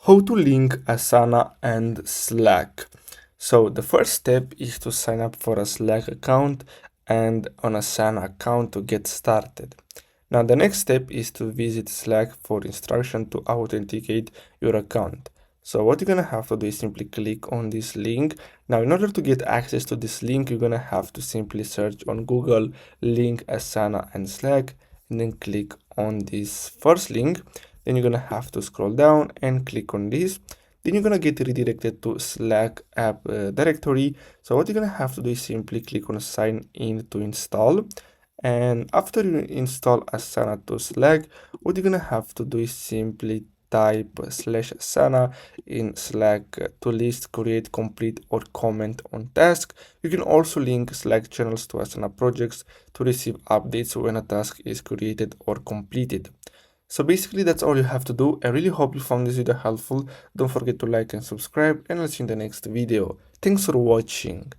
How to link Asana and Slack. So the first step is to sign up for a Slack account and an Asana account to get started. Now the next step is to visit Slack for instruction to authenticate your account. So what you're gonna have to do is simply click on this link. Now in order to get access to this link, you're gonna have to simply search on Google Link Asana and Slack and then click on this first link. Then you're gonna have to scroll down and click on this. Then you're gonna get redirected to Slack app directory. So what you're gonna have to do is simply click on sign in to install. And after you install Asana to Slack, what you're gonna have to do is simply type /Asana in Slack to list, create, complete, or comment on task. You can also link Slack channels to Asana projects to receive updates when a task is created or completed. So basically that's all you have to do. I really hope you found this video helpful. Don't forget to like and subscribe, and I'll see you in the next video. Thanks for watching.